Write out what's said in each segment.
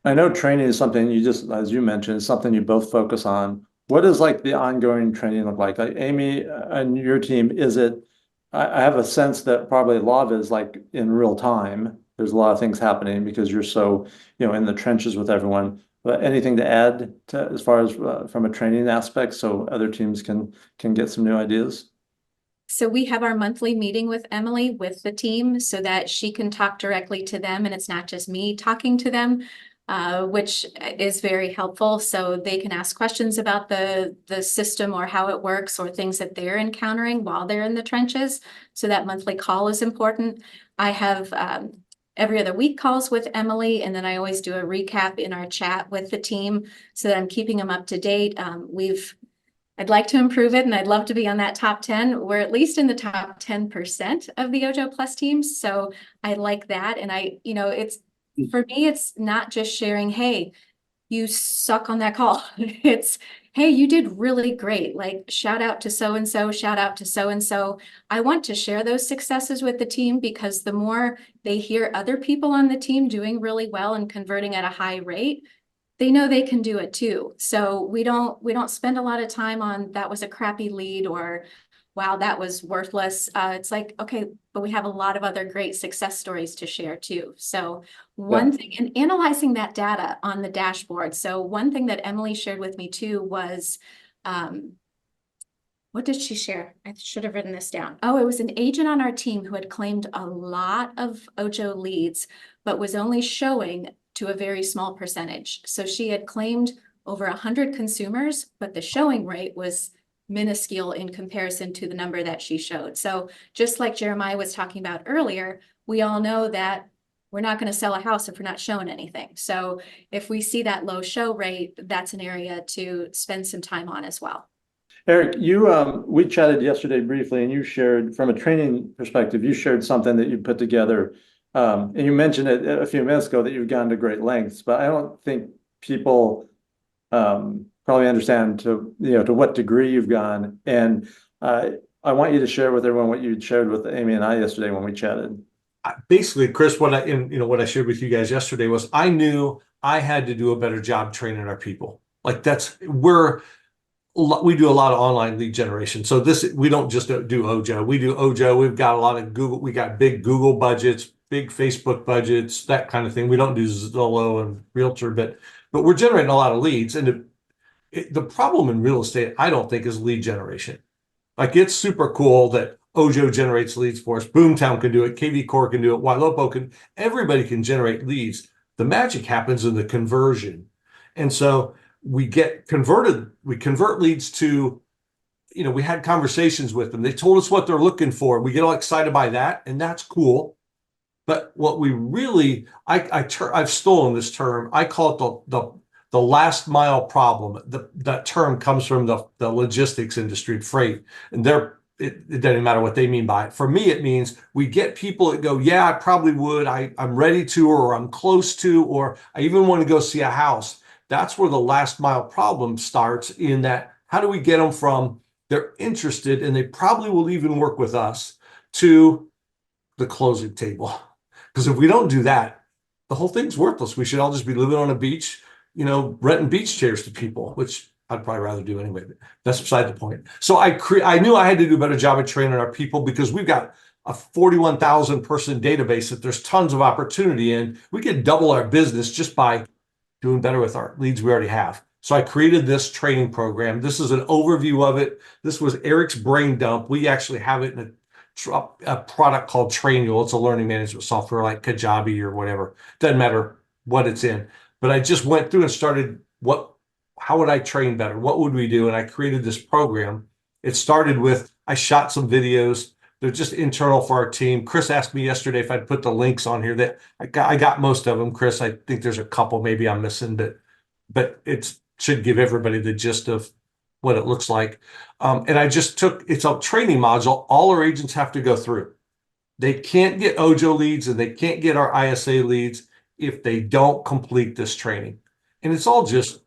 I know training is something you just, as you mentioned, is something you both focus on. What does like the ongoing training look like? Like Amy and your team, is it, I have a sense that probably a lot of it is like in real time. There's a lot of things happening because you're so, in the trenches with everyone. But anything to add to as far as from a training aspect so other teams can get some new ideas? So we have our monthly meeting with Emily with the team so that she can talk directly to them and it's not just me talking to them, which is very helpful. So they can ask questions about the system or how it works or things that they're encountering while they're in the trenches. So that monthly call is important. I have every other week calls with Emily, and then I always do a recap in our chat with the team so that I'm keeping them up to date. I'd like to improve it and I'd love to be on that top 10. We're at least in the top 10% of the Ojo Plus teams. So I like that. And it's for me, it's not just sharing, hey, you suck on that call. It's, hey, you did really great. Like shout out to so-and-so, shout out to so-and-so. I want to share those successes with the team because the more they hear other people on the team doing really well and converting at a high rate, they know they can do it too. So we don't spend a lot of time on that was a crappy lead or wow, that was worthless. It's like, okay, but we have a lot of other great success stories to share too. So Yeah. one thing, and analyzing that data on the dashboard. So one thing that Emily shared with me too was, what did she share? I should have written this down. Oh, it was an agent on our team who had claimed a lot of Ojo leads, but was only showing to a very small percentage. So she had claimed over 100 consumers, but the showing rate was minuscule in comparison to the number that she showed. So just like Jeremiah was talking about earlier, we all know that we're not going to sell a house if we're not showing anything. So if we see that low show rate, that's an area to spend some time on as well. Eric, we chatted yesterday briefly, and you shared from a training perspective, you shared something that you put together. And you mentioned it a few minutes ago that you've gone to great lengths, but I don't think people probably understand to what degree you've gone. And I want you to share with everyone what you shared with Amy and I yesterday when we chatted. Basically, Chris, what I shared with you guys yesterday was I knew I had to do a better job training our people. Like we do a lot of online lead generation. So we don't just do Ojo. We do Ojo. We've got a lot of Google. We got big Google budgets, big Facebook budgets, that kind of thing. We don't do Zillow and Realtor, but we're generating a lot of leads. And the problem in real estate, I don't think, is lead generation. Like it's super cool that Ojo generates leads for us. Boomtown can do it. KV Core can do it. Ylopo can. Everybody can generate leads. The magic happens in the conversion, and so we get converted. We convert leads to, we had conversations with them. They told us what they're looking for. We get all excited by that, and that's cool. But what we really, I've stolen this term. I call it the last mile problem. That term comes from the logistics industry, freight, and it doesn't matter what they mean by it. For me, it means we get people that go, yeah, I probably would. I'm ready to, or I'm close to, or I even want to go see a house. That's where the last mile problem starts in that. How do we get them from they're interested and they probably will even work with us to the closing table? Because if we don't do that, the whole thing's worthless. We should all just be living on a beach, renting beach chairs to people, which I'd probably rather do anyway, but that's beside the point. So I knew I had to do a better job of training our people because we've got a 41,000 person database that there's tons of opportunity in. We could double our business just by doing better with our leads we already have. So I created this training program. This is an overview of it. This was Eric's brain dump. We actually have it in a product called Trainual. It's a learning management software like Kajabi or whatever. Doesn't matter what it's in. But I just went through and started how would I train better? What would we do? And I created this program. It started with I shot some videos. They're just internal for our team. Chris asked me yesterday if I'd put the links on here. That I got most of them, Chris. I think there's a couple maybe I'm missing, but it should give everybody the gist of what it looks like. And it's a training module all our agents have to go through. They can't get Ojo leads and they can't get our ISA leads if they don't complete this training. And it's all just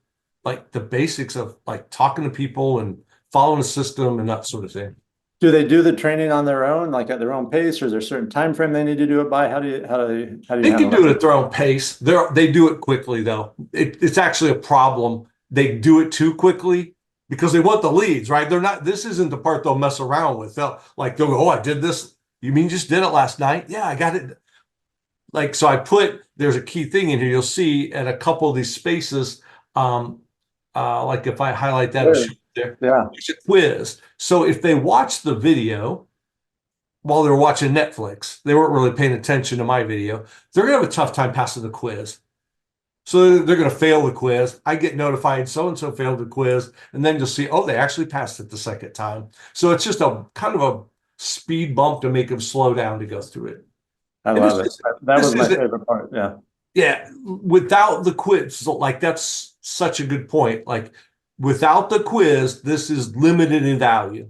like the basics of like talking to people and following a system and that sort of thing. Do they do the training on their own, like at their own pace, or is there a certain time frame they need to do it by? How do you They can handle do it that? at their own pace. They do it quickly though. It's actually a problem. They do it too quickly because they want the leads, right? They're not. This isn't the part they'll mess around with. They'll go, "Oh, I did this. You mean you just did it last night? Yeah, I got it." Like so, there's a key thing in here. You'll see at a couple of these spaces, like if I highlight that, it'll show there. Yeah, It's a quiz. So if they watch the video while they're watching Netflix, they weren't really paying attention to my video, they're gonna have a tough time passing the quiz. So they're gonna fail the quiz. I get notified so-and-so failed the quiz, and then you'll see, oh, they actually passed it the second time. So it's just a kind of a speed bump to make them slow down to go through it. I And love it. this That was my is- favorite part. Yeah. Yeah, without the quiz, so like that's such a good point. Like without the quiz, this is limited in value.